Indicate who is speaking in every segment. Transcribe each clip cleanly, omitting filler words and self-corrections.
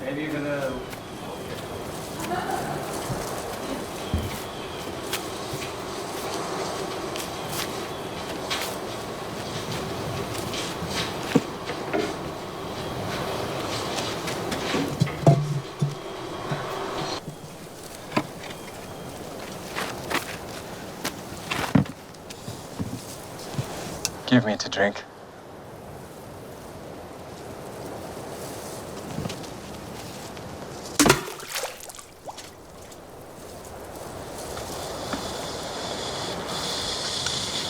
Speaker 1: Maybe you're gonna.
Speaker 2: Give me to drink.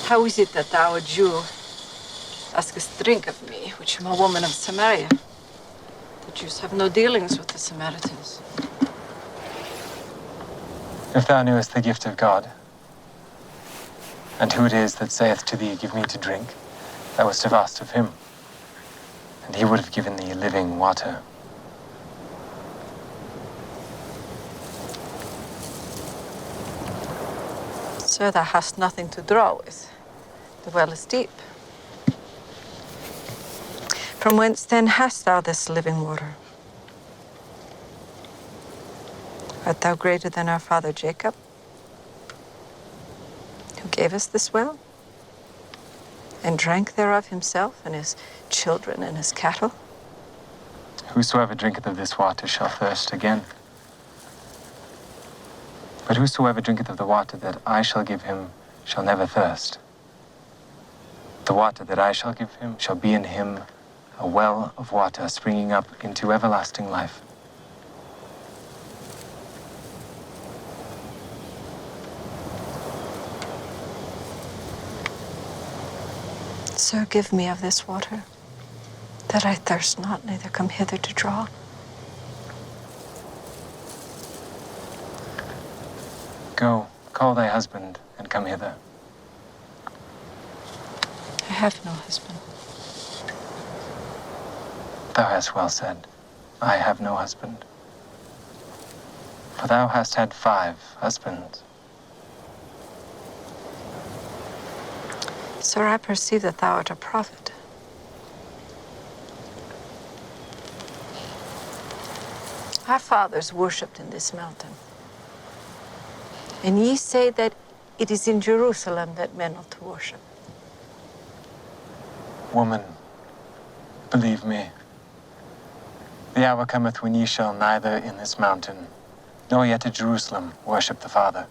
Speaker 3: How is it that thou, a Jew, askest drink of me, which am a woman of Samaria? The Jews have no dealings with the Samaritans.
Speaker 2: If thou knewest the gift of God, and who it is that saith to thee, give me to drink, thou wouldst have asked of him, and he would have given thee living water.
Speaker 3: Sir, thou hast nothing to draw with. The well is deep. From whence then hast thou this living water? Art thou greater than our father Jacob, who gave us this well, and drank thereof himself and his children and his cattle?
Speaker 2: Whosoever drinketh of this water shall thirst again. But whosoever drinketh of the water that I shall give him shall never thirst. The water that I shall give him shall be in him a well of water springing up into everlasting life.
Speaker 3: Sir, give me of this water, that I thirst not, neither come hither to draw.
Speaker 2: Go, call thy husband, and come hither.
Speaker 3: I have no husband.
Speaker 2: Thou hast well said, I have no husband. For thou hast had 5 husbands.
Speaker 3: Sir, I perceive that thou art a prophet. Our fathers worshipped in this mountain. And ye say that it is in Jerusalem that men ought to worship.
Speaker 2: Woman, believe me, the hour cometh when ye shall neither in this mountain, nor yet at Jerusalem, worship the Father.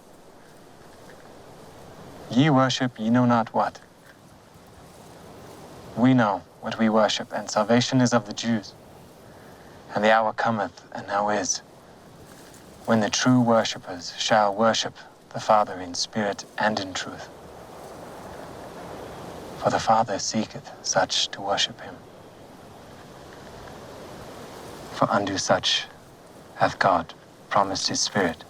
Speaker 2: Ye worship ye know not what. We know what we worship, and salvation is of the Jews. And the hour cometh, and now is, when the true worshippers shall worship the Father in spirit and in truth. For the Father seeketh such to worship him. For unto such hath God promised his Spirit,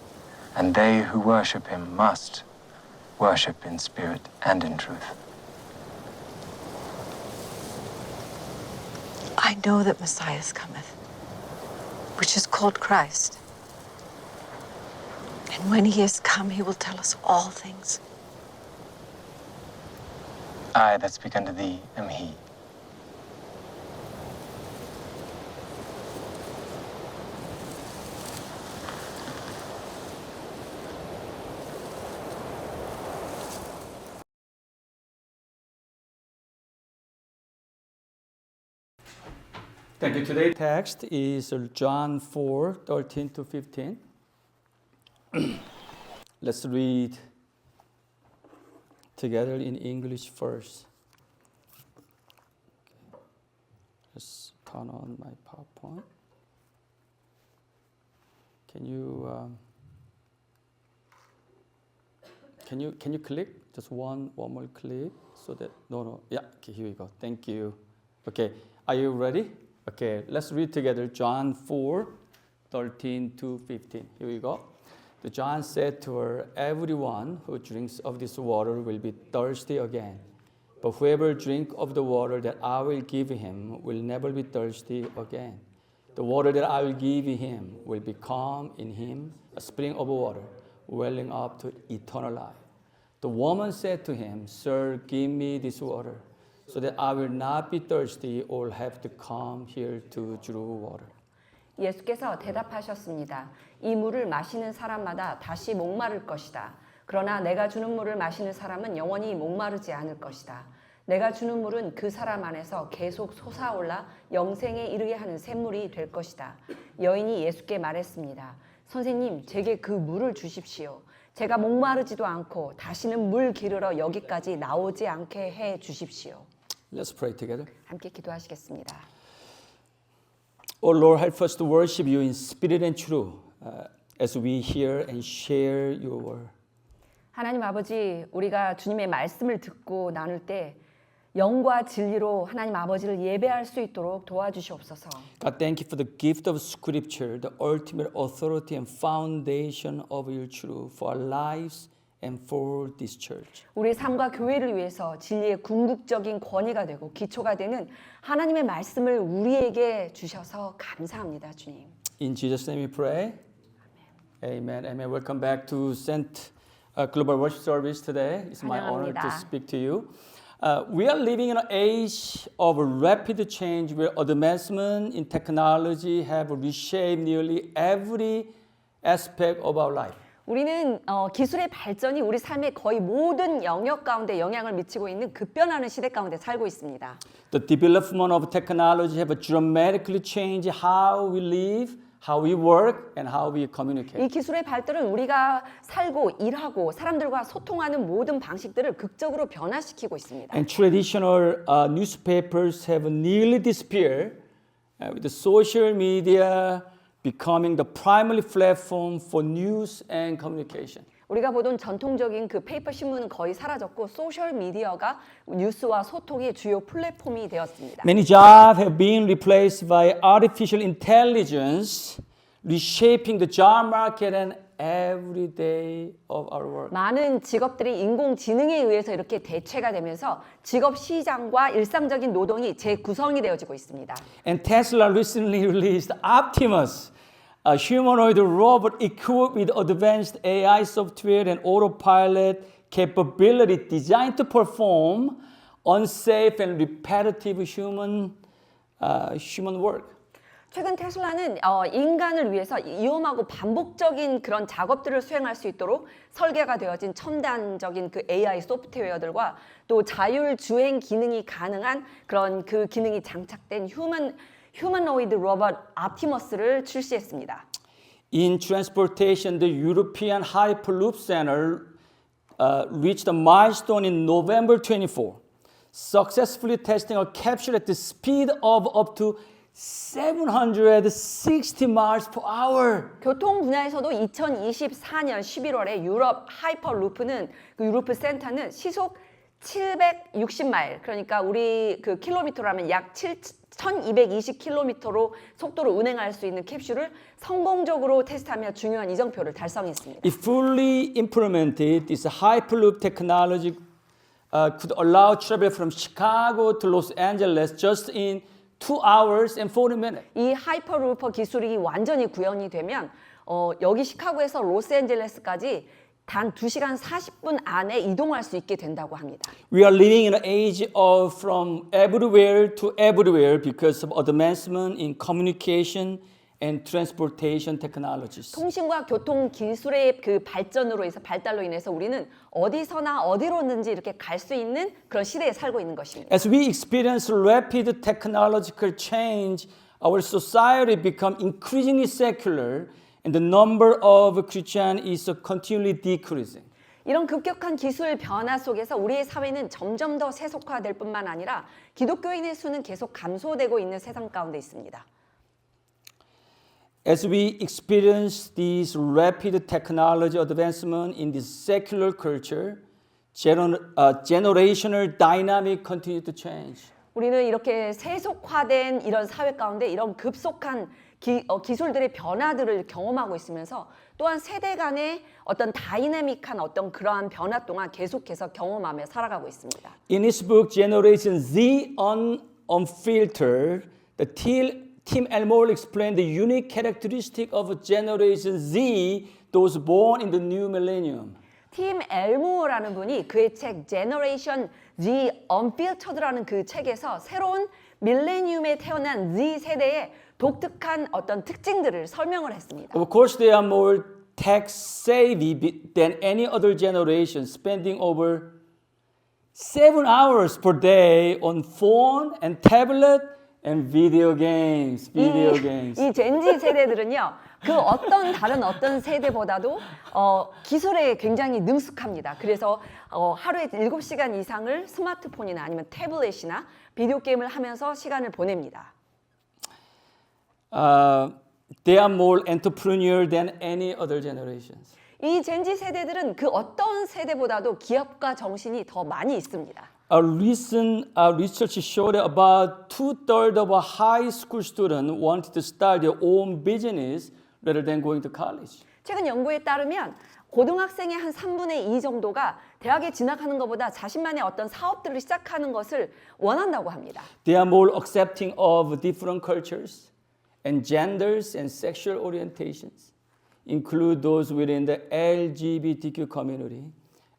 Speaker 2: and they who worship him must worship in spirit and in truth.
Speaker 3: I know that Messiah cometh, which is called Christ. And when he is come, he will tell us all things.
Speaker 2: I that speak unto thee am he.
Speaker 1: Thank you. Today's text is John 4:13 to 15. Let's read together in English first. Okay. Let's turn on my PowerPoint. Can you click just one more click so that no yeah, okay, here we go. Thank you. Okay, are you ready? Okay, let's read together John 4:13 to 15. Here we go. The John said to her, everyone who drinks of this water will be thirsty again. But whoever drink of the water that I will give him will never be thirsty again. The water that I will give him will become in him a spring of water, welling up to eternal life. The woman said to him, Sir, give me this water, so that I will not be thirsty or have to come here to draw water.
Speaker 4: 예수께서 대답하셨습니다. 이 물을 마시는 사람마다 다시 목마를 것이다. 그러나 내가 주는 물을 마시는 사람은 영원히 목마르지 않을 것이다. 내가 주는 물은 그 사람 안에서 계속 솟아올라 영생에 이르게 하는 샘물이 될 것이다. 여인이 예수께 말했습니다. 선생님, 제게 그 물을 주십시오. 제가 목마르지도 않고 다시는 물 기르러 여기까지 나오지 않게 해 주십시오.
Speaker 1: Let's pray together.
Speaker 4: 함께 기도하시겠습니다.
Speaker 1: Oh Lord, help us to worship you in spirit and truth as we hear and share your word.
Speaker 4: 하나님 아버지, 우리가 주님의 말씀을 듣고 나눌 때 영과 진리로 하나님 아버지를 예배할 수 있도록 도와주시옵소서.
Speaker 1: God, thank you for the gift of Scripture, the ultimate authority and foundation of your truth for our lives and for this church.
Speaker 4: 우리 삶과 교회를 위해서 진리의 궁극적인 권위가 되고 기초가 되는 하나님의 말씀을 우리에게 주셔서 감사합니다, 주님.
Speaker 1: In Jesus' name we pray. Amen. Amen. Welcome back to St. Global Worship Service today. It's my honor to
Speaker 4: 환영합니다.
Speaker 1: speak to you. We are living in an age of rapid change where advancement in technology have reshaped nearly every aspect of our life.
Speaker 4: 우리는 기술의 발전이 우리 삶의 거의 모든 영역 가운데 영향을 미치고 있는 급변하는 시대 가운데 살고 있습니다.
Speaker 1: The development of technology have dramatically changed how we live, how we work, and how we communicate.
Speaker 4: 이 기술의 발달은 우리가 살고 일하고 사람들과 소통하는 모든 방식들을 극적으로 변화시키고 있습니다.
Speaker 1: And traditional newspapers have nearly disappeared with the social media becoming the primary platform for news and communication.
Speaker 4: 우리가 보던 전통적인 그 페이퍼 신문은 거의 사라졌고 소셜 미디어가 뉴스와 소통의 주요 플랫폼이 되었습니다.
Speaker 1: Many jobs have been replaced by artificial intelligence, reshaping the job market and every day of our work.
Speaker 4: 많은 직업들이 인공지능에 의해서 이렇게 대체가 되면서 직업 시장과 일상적인 노동이 재구성이 되어지고 있습니다.
Speaker 1: And Tesla recently released Optimus, a humanoid robot equipped with advanced AI software and autopilot capability designed to perform unsafe and repetitive human work.
Speaker 4: 최근 테슬라는 인간을 위해서 위험하고 반복적인 그런 작업들을 수행할 수 있도록 설계가 되어진 첨단적인 그 AI 소프트웨어들과 또 자율 주행 기능이 가능한 그런 그 기능이 장착된 휴머노이드 로봇 옵티머스를 출시했습니다.
Speaker 1: In transportation, the European Hyperloop Center reached a milestone in November 24, successfully testing a capsule at the speed of up to 760 miles per hour.
Speaker 4: 교통 분야에서도 2024년 11월에 유럽 하이퍼루프는 그 유로프 센터는 시속 760마일, 그러니까 우리 그 킬로미터라면 약 1220km로 속도로 운행할 수 있는 캡슐을 성공적으로 테스트하며 중요한 이정표를 달성했습니다.
Speaker 1: If fully implemented, this Hyperloop technology could allow travel from Chicago to Los Angeles just in 2 hours and 40 minutes.
Speaker 4: 이 하이퍼루퍼 기술이 완전히 구현이 되면 여기 시카고에서 로스앤젤레스까지 단 2시간 40분 안에 이동할 수 있게 된다고 합니다.
Speaker 1: We are living in an age of from everywhere to everywhere because of advancement in communication and transportation technologies.
Speaker 4: 통신과 교통 기술의 그 발달로 인해서 우리는 어디서나 어디로든지 이렇게 갈 수 있는 그런 시대에 살고 있는 것입니다.
Speaker 1: As we experience rapid technological change, our society become increasingly secular and the number of Christians is continually decreasing.
Speaker 4: 이런 급격한 기술 변화 속에서 우리의 사회는 점점 더 세속화될 뿐만 아니라 기독교인의 수는 계속 감소되고 있는 세상 가운데 있습니다.
Speaker 1: As we experience this rapid technology advancement in this secular culture, generational dynamic continue to change.
Speaker 4: 우리는 이렇게 세속화된 이런 사회 가운데 이런 급속한 기술들의 변화들을 경험하고 있으면서 또한 세대 간의 어떤 다이내믹한 어떤 그러한 변화 동안 계속해서 경험하며 살아가고 있습니다.
Speaker 1: In his book Generation Z Unfiltered, Tim Elmore explained the unique characteristic of Generation Z, those born in the new millennium.
Speaker 4: 팀 엘모어라는 분이 그의 책 Generation Z Unfiltered라는 그 책에서 새로운 밀레니움에 태어난 Z 세대의 독특한 어떤 특징들을 설명을 했습니다.
Speaker 1: Of course, they are more tech savvy than any other generation, spending over 7 hours per day on phone and tablet and video games.
Speaker 4: 이 젠지 세대들은요, 그 다른 어떤 세대보다도 기술에 굉장히 능숙합니다. 그래서 하루에 7시간 이상을 스마트폰이나 아니면 태블릿이나 비디오 게임을 하면서 시간을 보냅니다.
Speaker 1: They are more entrepreneurial than any other generations.
Speaker 4: 이 젠지 세대들은 그 어떤 세대보다도 기업가 정신이 더 많이 있습니다.
Speaker 1: A recent research showed that about 2/3 of a high school student wanted to start their own business rather than going to college.
Speaker 4: 최근 연구에 따르면 고등학생의 한 3분의 2 정도가 대학에 진학하는 것보다 자신만의 어떤 사업들을 시작하는 것을 원한다고 합니다.
Speaker 1: They are more accepting of different cultures and genders and sexual orientations, include those within the LGBTQ community,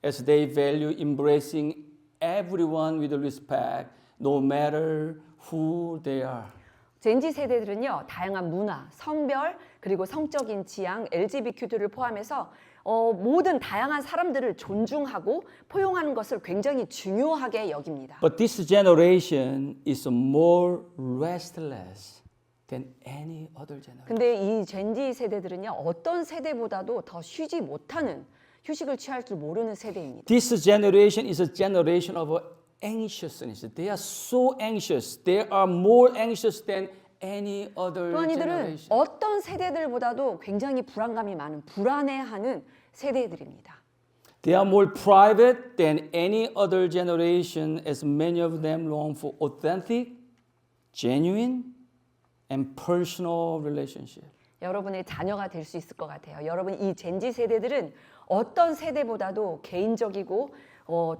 Speaker 1: as they value embracing everyone with respect, no matter who they are.
Speaker 4: 젠지 세대들은요, 다양한 문화, 성별, 그리고 성적인 취향, LGBTQ들을 포함해서 모든 다양한 사람들을 존중하고 포용하는 것을 굉장히 중요하게 여깁니다.
Speaker 1: But this generation is more restless than any other generation.
Speaker 4: 근데 이 젠지 세대들은요, 어떤 세대보다도 더 쉬지 못하는, 휴식을 취할 줄 모르는 세대입니다.
Speaker 1: This generation is a generation of anxiousness. They are so anxious. They are more anxious than any other
Speaker 4: 또한 이들은
Speaker 1: generation.
Speaker 4: 어떤 세대들보다도 굉장히 불안감이 많은, 불안해하는 세대들입니다.
Speaker 1: They are more private than any other generation, as many of them long for authentic, genuine, and personal relationship.
Speaker 4: 여러분의 자녀가 될 수 있을 것 같아요. 여러분, 이 젠지 세대들은 어떤 세대보다도 개인적이고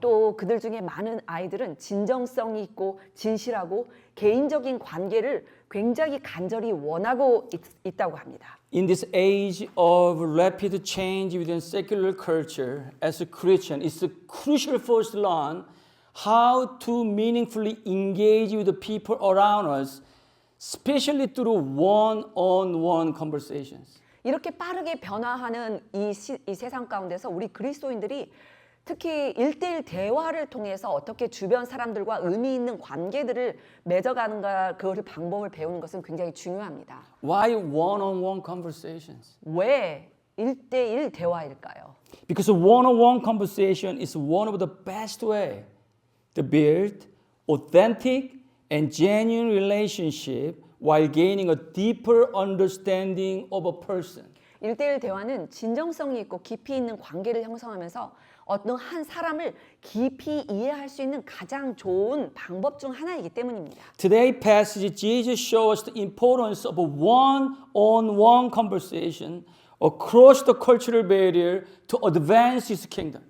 Speaker 4: 또 그들 중에 많은 아이들은 진정성이 있고 진실하고 개인적인 관계를 굉장히 간절히 원하고 있다고 합니다.
Speaker 1: In this age of rapid change within secular culture, as a Christian, it's crucial for us to learn how to meaningfully engage with the people around us, especially through one-on-one conversations.
Speaker 4: 이렇게 빠르게 변화하는 이 세상 가운데서 우리 그리스도인들이 특히 1대1 대화를 통해서 어떻게 주변 사람들과 의미 있는 관계들을 맺어가는가, 그 방법을 배우는 것은 굉장히 중요합니다.
Speaker 1: Why one-on-one conversations?
Speaker 4: 왜 1대1 대화일까요?
Speaker 1: Because one-on-one conversation is one of the best way to build authentic and genuine relationship while gaining a deeper understanding of a person.
Speaker 4: 1대1 대화는 진정성이 있고 깊이 있는 관계를 형성하면서 어떤 한 사람을 깊이 이해할 수 있는 가장 좋은 방법 중 하나이기 때문입니다.
Speaker 1: Today's passage, Jesus shows the importance of a one-on-one conversation across the cultural barrier to advance His kingdom.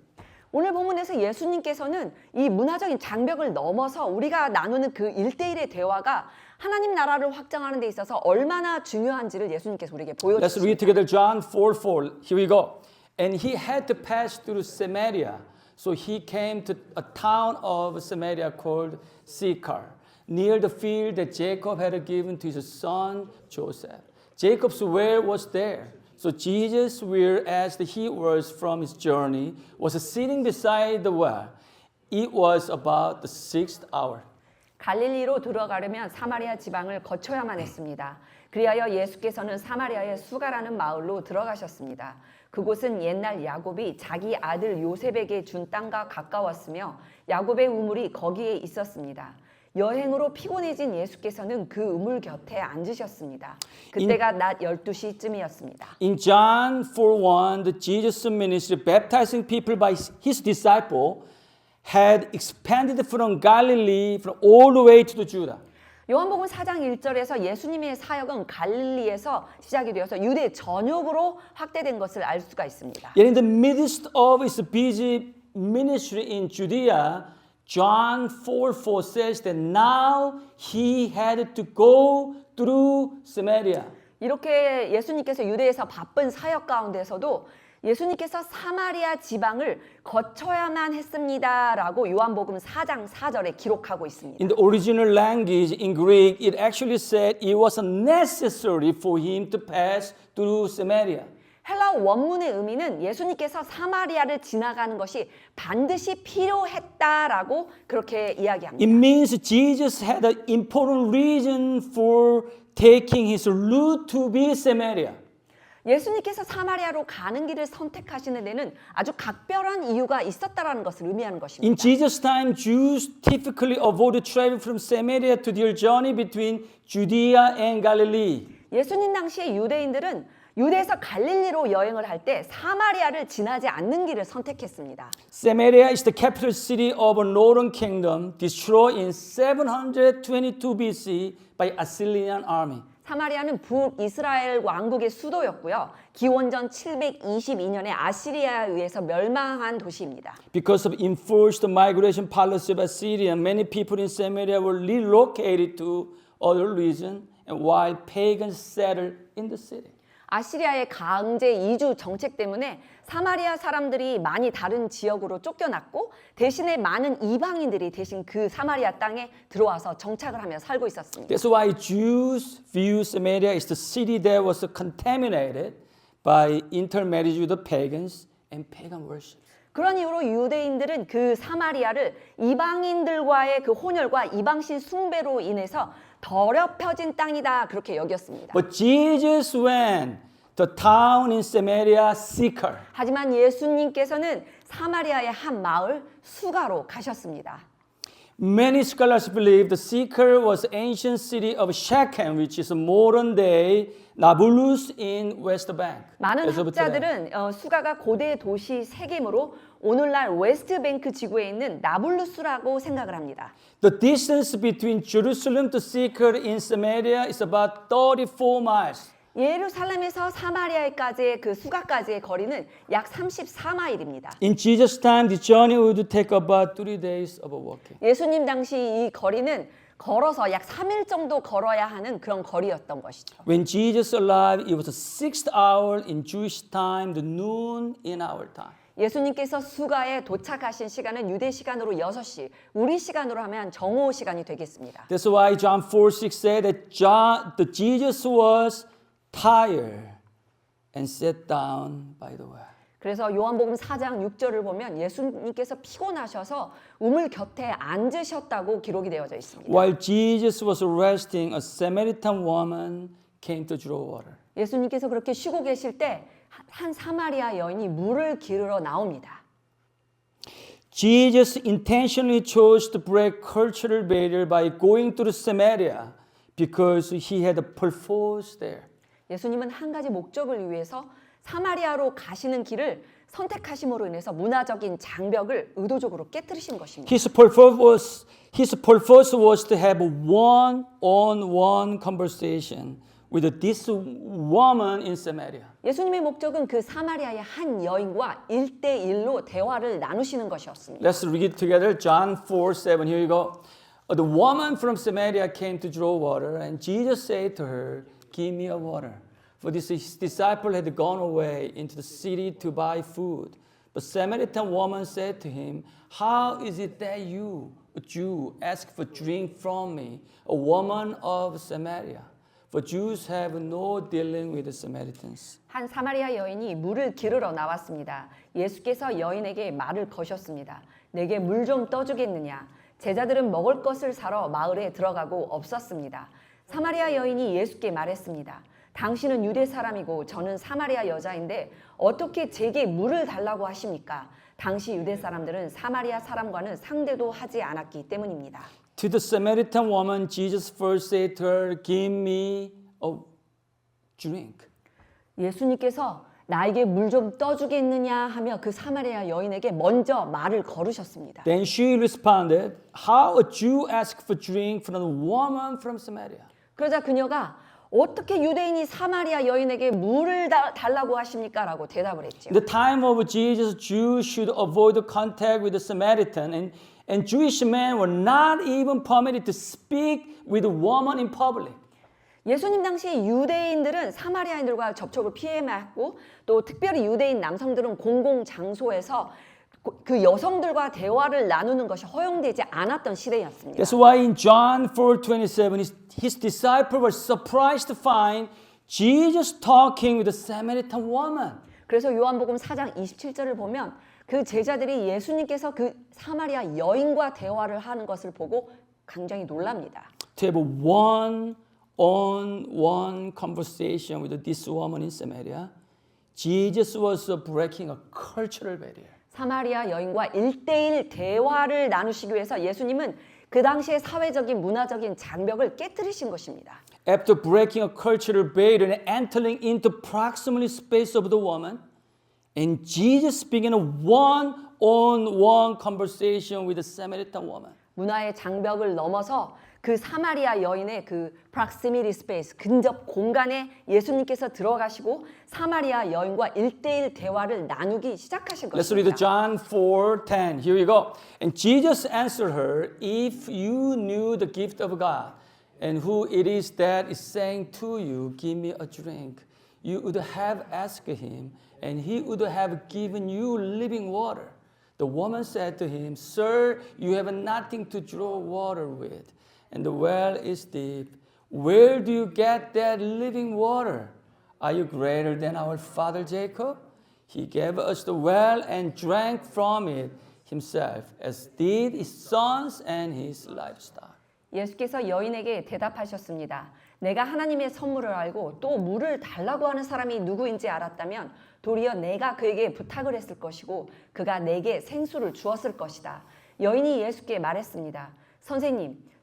Speaker 4: 오늘 본문에서 예수님께서는 이 문화적인 장벽을 넘어서 우리가 나누는 그 1대1의 대화가 하나님 나라를 확장하는 데 있어서 얼마나 중요한지를 예수님께서 우리에게
Speaker 1: Let's
Speaker 4: 보여주십니다.
Speaker 1: read together John 4:4. Here we go. And he had to pass through Samaria. So he came to a town of Samaria called Sychar, near the field that Jacob had given to his son Joseph. Jacob's well was there. So Jesus, whereas he was from his journey, was sitting beside the well. It was about the 6th hour.
Speaker 4: 갈릴리로 들어가려면 사마리아 지방을 거쳐야만 했습니다. 그리하여 예수께서는 사마리아의 수가라는 마을로 들어가셨습니다. 그곳은 옛날 야곱이 자기 아들 요셉에게 준 땅과 가까웠으며 야곱의 우물이 거기에 있었습니다. 여행으로 피곤해진 예수께서는 그 우물 곁에 앉으셨습니다. 그때가 낮 12시쯤이었습니다.
Speaker 1: In John 4:1, the Jesus ministry baptizing people by his disciple had expanded from Galilee from all the way to the Judah.
Speaker 4: 요한복음 4장 1절에서 예수님의 사역은 갈릴리에서 시작이 되어서 유대 전역으로 확대된 것을 알 수가 있습니다.
Speaker 1: Yet in the midst of his busy ministry in Judea, John 4:4 says that now he had to go through Samaria.
Speaker 4: 이렇게 예수님께서 유대에서 바쁜 사역 가운데서도 예수님께서 사마리아 지방을 거쳐야만 했습니다라고 요한복음 4장 4절에 기록하고 있습니다.
Speaker 1: In the original language, in Greek, it actually said it was necessary for him to pass through Samaria.
Speaker 4: 헬라어 원문의 의미는 예수님께서 사마리아를 지나가는 것이 반드시 필요했다라고 그렇게 이야기합니다.
Speaker 1: It means Jesus had an important reason for taking his route to be Samaria.
Speaker 4: 예수님께서 사마리아로 가는 길을 선택하시는 데는 아주 각별한 이유가 있었다라는 것을 의미하는
Speaker 1: In
Speaker 4: 것입니다.
Speaker 1: Jesus' time, Jews typically avoided travel from Samaria to their journey between Judea and Galilee.
Speaker 4: 예수님 당시에 유대인들은 유대에서 갈릴리로 여행을 할 때 사마리아를 지나지 않는 길을 선택했습니다.
Speaker 1: Samaria is the capital city of a northern kingdom destroyed in 722 BC by Assyrian army.
Speaker 4: 사마리아는 북이스라엘 왕국의 수도였고요. 기원전 722년에 아시리아에 의해서 멸망한 도시입니다.
Speaker 1: Because of enforced migration policy of Assyria, many people in Samaria were relocated to other regions, and while pagans settled in the city.
Speaker 4: 아시리아의 강제 이주 정책 때문에 사마리아 사람들이 많이 다른 지역으로 쫓겨났고 대신에 많은 이방인들이 대신 그 사마리아 땅에 들어와서 정착을 하며 살고 있었습니다.
Speaker 1: That's why Jews view Samaria as the city that was contaminated by intermarriage with the pagans and pagan worship.
Speaker 4: 그런 이유로 유대인들은 그 사마리아를 이방인들과의 그 혼혈과 이방신 숭배로 인해서 더럽혀진 땅이다 그렇게 여겼습니다.
Speaker 1: But Jesus went to town in Samaria Sychar.
Speaker 4: 하지만 예수님께서는 사마리아의 한 마을 수가로 가셨습니다.
Speaker 1: Many scholars believe the Sychar was the ancient city of Shechem, which is modern day Nablus in West Bank.
Speaker 4: 많은
Speaker 1: as of today.
Speaker 4: 학자들은 수가가 고대 도시 세겜으로 오늘날 웨스트뱅크 지구에 있는 나블루스라고 생각을 합니다.
Speaker 1: The distance between Jerusalem to Sychar in Samaria is about 34 miles.
Speaker 4: 예루살렘에서 사마리아까지의 그 수가까지의 거리는 약 34마일입니다.
Speaker 1: In Jesus' time, the journey would take about 3 days of walking.
Speaker 4: 예수님 당시 이 거리는 걸어서 약 3일 정도 걸어야 하는 그런 거리였던 것이죠.
Speaker 1: When Jesus arrived, it was the 6th hour in Jewish time, the noon in our time.
Speaker 4: 예수님께서 수가에 도착하신 시간은 유대 시간으로 6시, 우리 시간으로 하면 정오 시간이 되겠습니다.
Speaker 1: That's why John 4:6 said that Jesus was tired and sat down by the well.
Speaker 4: 그래서 요한복음 4장 6절을 보면 예수님께서 피곤하셔서 우물 곁에 앉으셨다고 기록이 되어져 있습니다.
Speaker 1: While Jesus was resting, a Samaritan woman came to draw water.
Speaker 4: 예수님께서 그렇게 쉬고 계실 때 한 사마리아 여인이 물을 기르러 나옵니다.
Speaker 1: Jesus intentionally chose to break cultural barrier by going through Samaria because he had a purpose there.
Speaker 4: 예수님은 한 가지 목적을 위해서 사마리아로 가시는 길을 선택하심으로 인해서 문화적인 장벽을 의도적으로 깨뜨리신 것입니다.
Speaker 1: His purpose was to have a one-on-one conversation with this woman in Samaria.
Speaker 4: 예수님의 목적은 그 사마리아의 한 여인과 1대1로 대화를 나누시는 것이었습니다.
Speaker 1: Let's read it together. John 4:7. Here you go. The woman from Samaria came to draw water, and Jesus said to her, "Give me a water." For his disciple had gone away into the city to buy food. But Samaritan woman said to him, "How is it that you, a Jew, ask for drink from me, a woman of Samaria? For Jews have no dealing with the Samaritans."
Speaker 4: 한 사마리아 여인이 물을 기르러 나왔습니다. 예수께서 여인에게 말을 거셨습니다. 내게 물 좀 떠주겠느냐? 제자들은 먹을 것을 사러 마을에 들어가고 없었습니다. 사마리아 여인이 예수께 말했습니다. 당신은 유대 사람이고 저는 사마리아 여자인데 어떻게 제게 물을 달라고 하십니까? 당시 유대 사람들은 사마리아 사람과는 상대도 하지 않았기 때문입니다.
Speaker 1: To the Samaritan woman, Jesus first said to her, "Give me a drink."
Speaker 4: 예수님께서 나에게 물 좀 떠주겠느냐 하며 그 사마리아 여인에게 먼저 말을 걸으셨습니다.
Speaker 1: Then she responded, "How a Jew asks for drink from a woman from Samaria?"
Speaker 4: 그러자 그녀가 어떻게 유대인이 사마리아 여인에게 물을 달라고 하십니까? 라고 대답을 했죠.
Speaker 1: In the time of Jesus, Jews should avoid contact with the Samaritan, and Jewish men were not even permitted to speak with a woman in public.
Speaker 4: 예수님 당시 유대인들은 사마리아인들과 접촉을 피해왔고 또 특별히 유대인 남성들은 공공 장소에서 그 여성들과 대화를 나누는 것이 허용되지 않았던 시대였습니다.
Speaker 1: That's why in John 4:27, his disciples were surprised to find Jesus talking with a Samaritan woman.
Speaker 4: 그래서 요한복음 4장 27절을 보면 그 제자들이 예수님께서 그 사마리아 여인과 대화를 하는 것을 보고 굉장히 놀랍니다.
Speaker 1: To have a one-on-one conversation with this woman in Samaria, Jesus was breaking a cultural barrier.
Speaker 4: 사마리아 여인과 1대1 대화를 나누시기 위해서 예수님은 그 당시의 사회적인 문화적인 장벽을 깨뜨리신 것입니다.
Speaker 1: After breaking a cultural barrier and entering into proximity space of the woman, and Jesus began a one-on-one conversation with the Samaritan woman.
Speaker 4: 문화의 장벽을 넘어서 그 사마리아 여인의 그 proximity space, 근접 공간에 예수님께서 들어가시고 사마리아 여인과 1대1 대화를 나누기 시작하신
Speaker 1: Let's read
Speaker 4: 것입니다.
Speaker 1: John 4:10. Here we go. And Jesus answered her, "If you knew the gift of God and who it is that is saying to you, 'Give me a drink,' you would have asked him, and he would have given you living water." The woman said to him, "Sir, you have nothing to draw water with, and the well is deep. Where do you get that living water? Are you greater than our father Jacob? He gave us the well and drank from it himself, as did his sons and his livestock."
Speaker 4: 예수께서 여인에게 대답하셨습니다. 내가 하나님의 선물을 알고 또 물을 달라고 하는 사람이 누구인지 알았다면 도리어 내가 그에게 부탁을 했을 것이고 그가 내게 생수를 주었을 것이다. 여인이 예수께 말했습니다.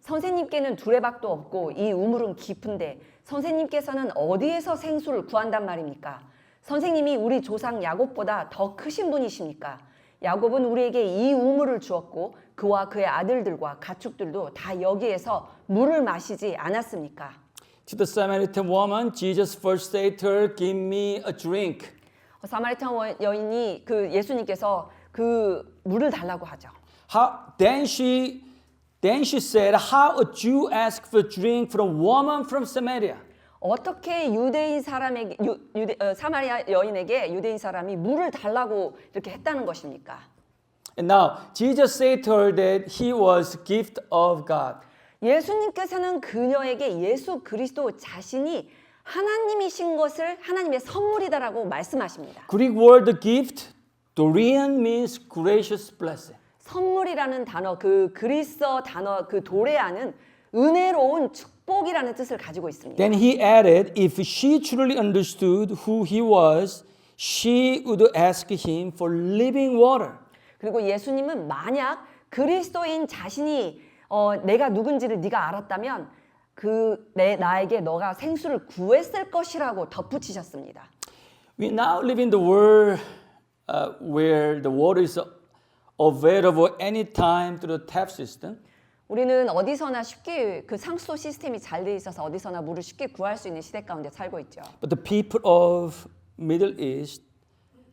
Speaker 4: 선생님께는 두레박도 없고 이 우물은 깊은데 선생님께서는 어디에서 생수를 구한단 말입니까? 선생님이 우리 조상 야곱보다 더 크신 분이십니까? 야곱은 우리에게 이 우물을 주었고 그와 그의 아들들과 가축들도 다 여기에서 물을 마시지 않았습니까?
Speaker 1: To the Samaritan woman, Jesus first said to her, "Give me a drink."
Speaker 4: 사마리탄 여인이 그 예수님께서 그 물을 달라고 하죠.
Speaker 1: Then she said, "How a Jew ask for drink from a woman from Samaria?"
Speaker 4: 어떻게 유대인 사람에게 사마리아 여인에게 유대인 사람이 물을 달라고 이렇게 했다는 것입니까?
Speaker 1: And now Jesus said to her that he was gift of God.
Speaker 4: 예수님께서는 그녀에게 예수 그리스도 자신이 하나님이신 것을 하나님의 선물이다라고 말씀하십니다.
Speaker 1: Greek word gift, Dorian means gracious blessing.
Speaker 4: 선물이라는 단어, 그 그리스어 단어, 그 도레아는 은혜로운 축복이라는 뜻을 가지고 있습니다.
Speaker 1: Then he added, if she truly understood who he was, she would ask him for living water.
Speaker 4: 그리고 예수님은 만약 그리스도인 자신이 내가 누군지를 네가 알았다면 나에게 너가 생수를 구했을 것이라고 덧붙이셨습니다.
Speaker 1: We now live in the world where the water is available anytime through the tap system.
Speaker 4: 우리는 어디서나 쉽게 그 상수도 시스템이 잘 돼 있어서 어디서나 물을 쉽게 구할 수 있는 시대 가운데 살고 있죠.
Speaker 1: But the people of Middle East,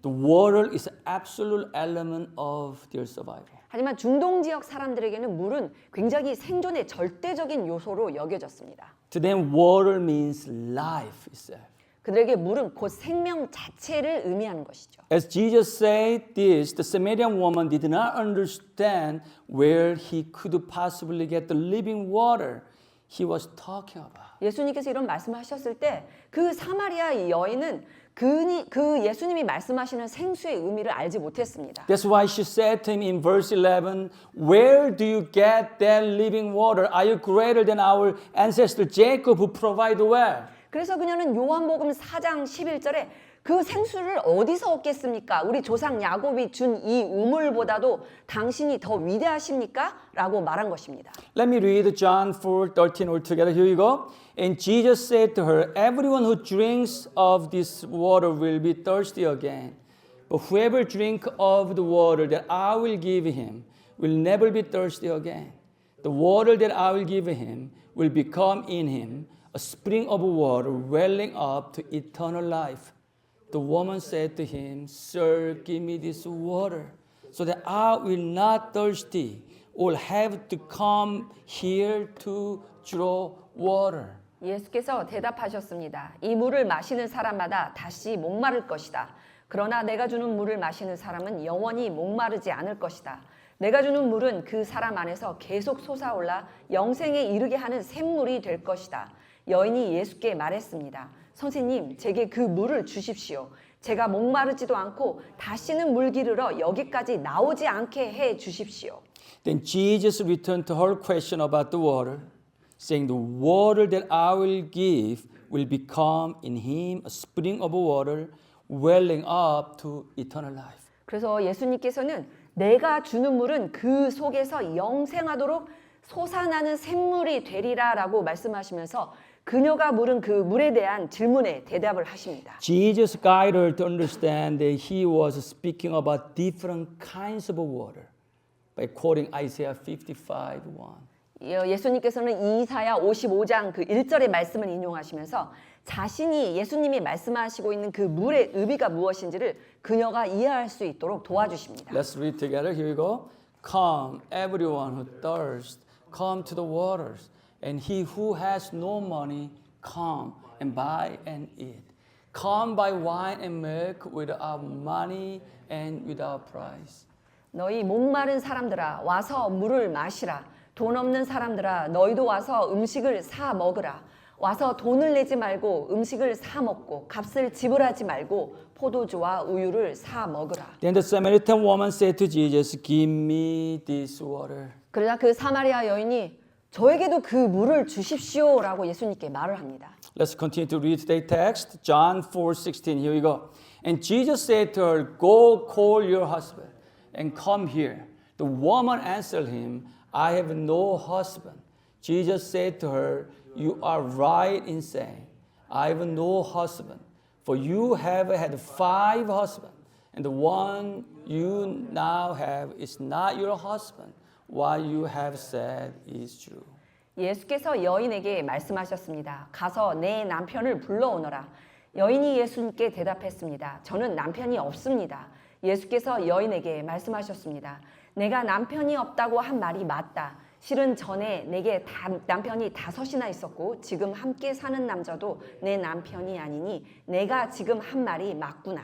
Speaker 1: the water is an absolute element of their survival.
Speaker 4: 하지만 중동 지역 사람들에게는 물은 굉장히 생존의 절대적인 요소로 여겨졌습니다.
Speaker 1: To them, water means life itself.
Speaker 4: 그들에게 물은 곧 생명 자체를 의미하는 것이죠.
Speaker 1: As Jesus said this, the Samaritan woman did not understand where he could possibly get the living water he was talking about.
Speaker 4: 예수님께서 이런 말씀하셨을 때 그 사마리아 여인은 그 예수님이 말씀하시는 생수의 의미를 알지 못했습니다.
Speaker 1: That's why she said to him in verse 11, "Where do you get that living water? Are you greater than our ancestor Jacob who provided the well?"
Speaker 4: 그래서 그녀는 요한복음 4장 11절에 그 생수를 어디서 얻겠습니까? 우리 조상 야곱이 준 이 우물보다도 당신이 더 위대하십니까? 라고 말한 것입니다.
Speaker 1: Let me read John 4:13 all together. Here you go. And Jesus said to her, "Everyone who drinks of this water will be thirsty again. But whoever drinks of the water that I will give him will never be thirsty again. The water that I will give him will become in him a spring of water welling up to eternal life." The woman said to him, "Sir, give me this water so that I will not thirsty or have to come here to draw water."
Speaker 4: 예수께서 대답하셨습니다. 이 물을 마시는 사람마다 다시 목마를 것이다. 그러나 내가 주는 물을 마시는 사람은 영원히 목마르지 않을 것이다. 내가 주는 물은 그 사람 안에서 계속 솟아올라 영생에 이르게 하는 샘물이 될 것이다. 여인이 예수께 말했습니다. 선생님, 제게 그 물을 주십시오. 제가 목마르지도 않고 다시는 물 기르러 여기까지 나오지 않게 해 주십시오.
Speaker 1: Then Jesus returned to her question about the water, saying, The water that I will give will become in him a spring of water welling up to eternal life.
Speaker 4: 그래서 예수님께서는 내가 주는 물은 그 속에서 영생하도록 솟아나는 샘물이 되리라라고 말씀하시면서 그녀가 물은 그 물에 대한 질문에 대답을 하십니다.
Speaker 1: Jesus guided her to understand that he was speaking about different kinds of water by quoting Isaiah 55:1.
Speaker 4: 예수님께서는 이사야 55장 그 1절의 말씀을 인용하시면서 자신이 예수님이 말씀하시고 있는 그 물의 의미가 무엇인지를 그녀가 이해할 수 있도록 도와주십니다.
Speaker 1: Let's read together. Here we go. Come, everyone who thirsts, come to the waters. And he who has no money, come and buy and eat. Come buy wine and milk without money and without price.
Speaker 4: 너희 목마른 사람들아 와서 물을 마시라. 돈 없는 사람들아 너희도 와서 음식을 사 먹으라. 와서 돈을 내지 말고 음식을 사 먹고 값을 지불하지 말고 포도주와 우유를 사 먹으라.
Speaker 1: Then the Samaritan woman said to Jesus, Give me this water.
Speaker 4: 그러자 그 사마리아 여인이 저에게도 그 물을 주십시오라고 예수님께 말을 합니다.
Speaker 1: Let's continue to read today's text. John 4:16. Here we go. And Jesus said to her, Go call your husband and come here. The woman answered him, I have no husband. Jesus said to her, You are right in saying, I have no husband. For you have had 5 husbands, and the one you now have is not your husband. What you have said is true.
Speaker 4: 예수께서 여인에게 말씀하셨습니다. 가서 내 남편을 불러오너라. 여인이 예수님께 대답했습니다. 저는 남편이 없습니다. 예수께서 여인에게 말씀하셨습니다. 내가 남편이 없다고 한 말이 맞다. 실은 전에 내게 남편이 5이나 있었고 지금 함께 사는 남자도 내 남편이 아니니 내가 지금 한 말이 맞구나.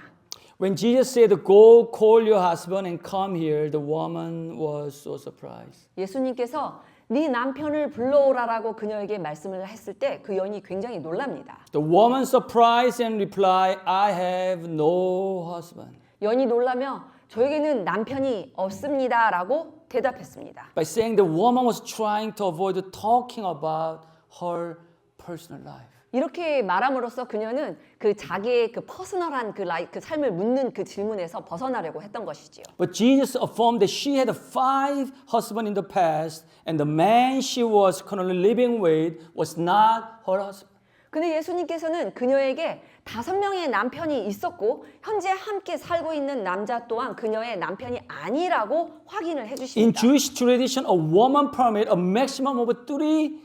Speaker 1: When Jesus said, Go call your husband and come here, the woman was so surprised.
Speaker 4: 예수님께서 네 남편을 불러오라라고 그녀에게 말씀을 했을 때 그 여인이 굉장히 놀랍니다.
Speaker 1: The woman surprised and replied, I have no husband.
Speaker 4: 여인이 놀라며 저에게는 남편이 없습니다라고 대답했습니다.
Speaker 1: By saying the woman was trying to avoid talking about her personal life.
Speaker 4: 이렇게 말함으로써 그녀는 그 자기의 그 퍼스널한 그 삶을 묻는 그 질문에서 벗어나려고 했던 것이지요.
Speaker 1: But Jesus affirmed that she had 5 husbands in the past and the man she was currently living with was not her husband.
Speaker 4: 근데 예수님께서는 그녀에게 5명의 남편이 있었고 현재 함께 살고 있는 남자 또한 그녀의 남편이 아니라고 확인을
Speaker 1: In
Speaker 4: 해주십니다.
Speaker 1: Jewish tradition, a woman permit a maximum of 3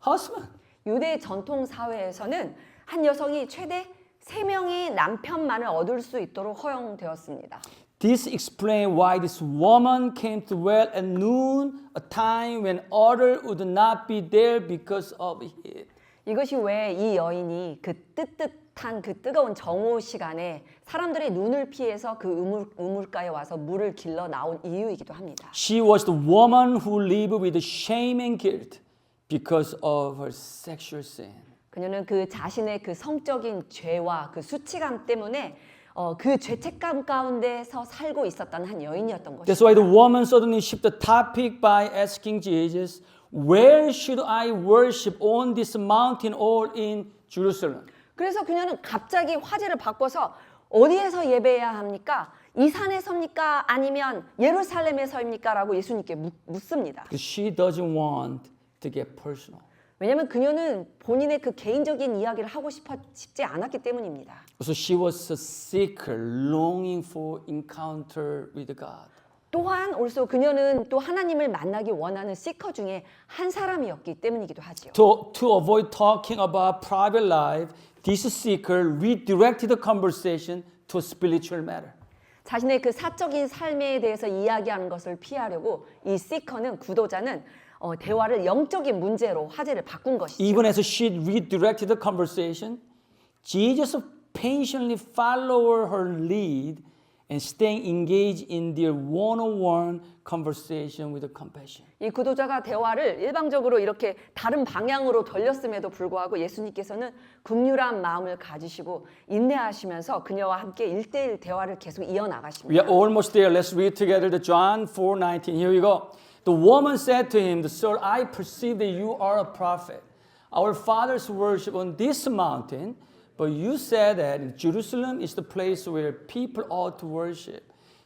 Speaker 1: husbands.
Speaker 4: 유대 전통 사회에서는 한 여성이 최대 3명의 남편만을 얻을 수 있도록 허용되었습니다.
Speaker 1: This explains why this woman came to well at noon, a time when others would not be there because of heat.
Speaker 4: 이것이 왜 이 여인이 그 뜨뜻한 그 뜨거운 정오 시간에 사람들의 눈을 피해서 그 우물가에 와서 물을 길러 나온 이유이기도 합니다.
Speaker 1: She was the woman who lived with shame and guilt because of her sexual sin.
Speaker 4: 그녀는 그 자신의 그 성적인 죄와 그 수치감 때문에 그 죄책감 가운데서 살고 있었던 한 여인이었던
Speaker 1: That's
Speaker 4: 것입니다.
Speaker 1: why the woman suddenly shifted the topic by asking Jesus, Where should I worship on this mountain or in Jerusalem?
Speaker 4: 그래서 그녀는 갑자기 화제를 바꿔서 어디에서 예배해야 합니까? 이 산에 섭니까? 아니면 예루살렘에 서입니까? 라고 예수님께 묻습니다.
Speaker 1: Because she doesn't want to get personal.
Speaker 4: 왜냐하면 그녀는 본인의 그 개인적인 이야기를 하고 싶지 않았기 때문입니다.
Speaker 1: So she was a seeker longing for encounter with God.
Speaker 4: 또한 also 그녀는 또 하나님을 만나기 원하는 시커 중에 한 사람이었기 때문이기도 하지요.
Speaker 1: To avoid talking about private life, this seeker redirected the conversation to a spiritual matter.
Speaker 4: 자신의 그 사적인 삶에 대해서 이야기하는 것을 피하려고 이 시커는 구도자는 대화를 영적인 문제로 화제를 바꾼 것이죠.
Speaker 1: Even as she redirected the conversation, Jesus patiently followed her lead and staying engaged in their one-on-one conversation with compassion.
Speaker 4: 이 구도자가 대화를 일방적으로 이렇게 다른 방향으로 돌렸음에도 불구하고 예수님께서는 긍휼한 마음을 가지시고 인내하시면서 그녀와 함께 1대1 대화를 계속
Speaker 1: We
Speaker 4: 이어나가십니다.
Speaker 1: are almost there. Let's read together the John 4:19. Here we go. The woman said to him, "Sir, I perceive that you are a prophet. Our fathers worship on this mountain, but you said that Jerusalem is the place where people ought to worship."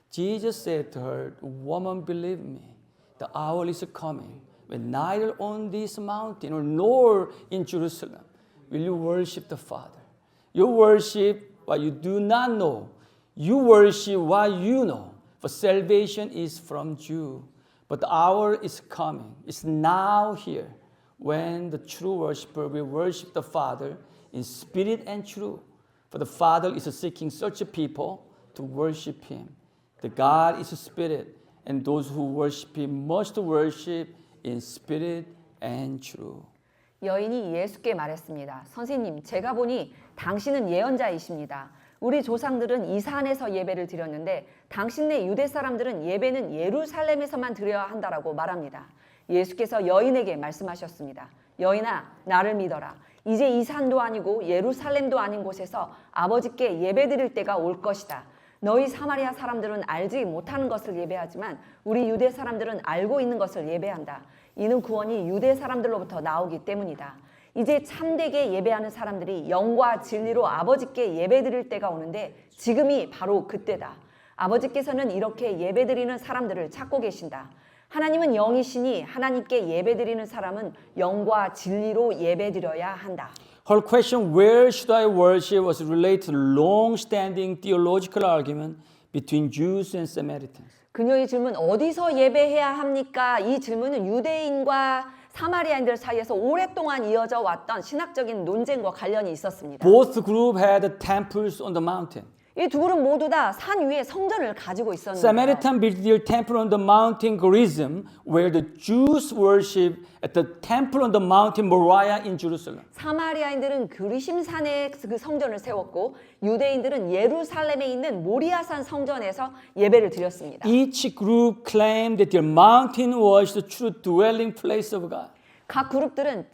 Speaker 1: Jesus said to her, "Woman, believe me, the hour is coming when neither on this mountain nor in Jerusalem will you worship the Father. You worship what you do not know. You worship what you know, for salvation is from Jew. But the hour is coming, it's now here, when the true worshiper will worship the Father in spirit and truth. For the Father is seeking such a people to worship Him. The God is a spirit, and those who worship Him must worship in spirit and truth.
Speaker 4: 여인이 예수께 말했습니다. 선생님, 제가 보니 당신은 예언자이십니다. 우리 조상들은 이 산에서 예배를 드렸는데 당신네 유대 사람들은 예배는 예루살렘에서만 드려야 한다라고 말합니다. 예수께서 여인에게 말씀하셨습니다. 여인아, 나를 믿어라. 이제 이 산도 아니고 예루살렘도 아닌 곳에서 아버지께 예배드릴 때가 올 것이다. 너희 사마리아 사람들은 알지 못하는 것을 예배하지만 우리 유대 사람들은 알고 있는 것을 예배한다. 이는 구원이 유대 사람들로부터 나오기 때문이다. 이제 참되게 예배하는 사람들이 영과 진리로 아버지께 예배드릴 때가 오는데 지금이 바로 그때다. 아버지께서는 이렇게 예배드리는 사람들을 찾고 계신다. 하나님은 영이시니 하나님께 예배드리는 사람은 영과 진리로 예배드려야 한다.
Speaker 1: Her question, where should I worship, was related to long-standing theological argument between Jews and Samaritans.
Speaker 4: 그녀의 질문, 어디서 예배해야 합니까? 이 질문은 유대인과 사마리아인들 사이에서 오랫동안 이어져 왔던 신학적인 논쟁과 관련이 있었습니다.
Speaker 1: Both groups had temples on the mountain.
Speaker 4: 이 두 그룹 모두 다 산 위에 성전을 가지고 있었는데
Speaker 1: Samaritan built their temple on the mountain Gerizim, where the Jews worship at the temple on the mountain Moriah in Jerusalem.
Speaker 4: 사마리아인들은 그리심산에 그 성전을 세웠고 유대인들은 예루살렘에 있는 모리아산 성전에서 예배를 드렸습니다.
Speaker 1: Each group claimed that their mountain was the true dwelling place of God.
Speaker 4: 각 그룹들은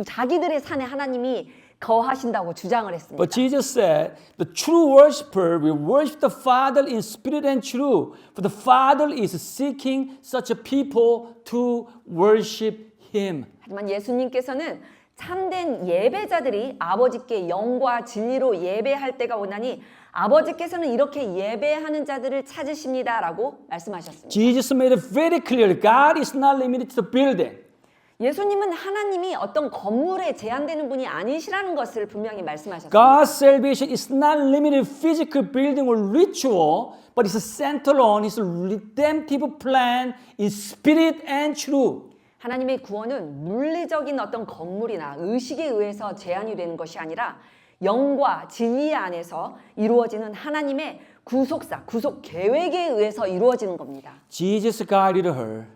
Speaker 4: 자기들의 산에 하나님이 거하신다고 주장을 했습니다.
Speaker 1: But Jesus said, the true worshiper will worship the Father in spirit and truth, for the Father is seeking such a people to worship Him.
Speaker 4: 하지만 예수님께서는 참된 예배자들이 아버지께 영과 진리로 예배할 때가 오나니 아버지께서는 이렇게 예배하는 자들을 찾으십니다라고 말씀하셨습니다.
Speaker 1: Jesus made it very clear, God is not limited to building.
Speaker 4: 예수님은 하나님이 어떤 건물에 제한되는 분이 아니시라는 것을 분명히 말씀하셨습니다.
Speaker 1: God's salvation is not limited to physical building or ritual, but it's centered on His redemptive plan in spirit and truth.
Speaker 4: 하나님의 구원은 물리적인 어떤 건물이나 의식에 의해서 제한이 되는 것이 아니라 영과 진리 안에서 이루어지는 하나님의 구속사, 구속 계획에 의해서 이루어지는 겁니다.
Speaker 1: Jesus guided her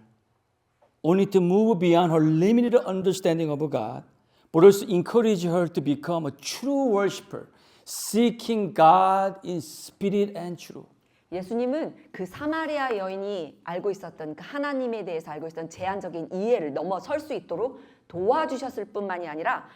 Speaker 1: only to move beyond her limited understanding of God, but also encourage her to become a true worshiper, seeking God in spirit and truth.
Speaker 4: 예수님은 그 사마리아 여인이 알고 있었던 그 하나님에 대해서 알고 있었던 제한적인 이해를 넘어설 수 있도록 도와주셨을 뿐만이 아니라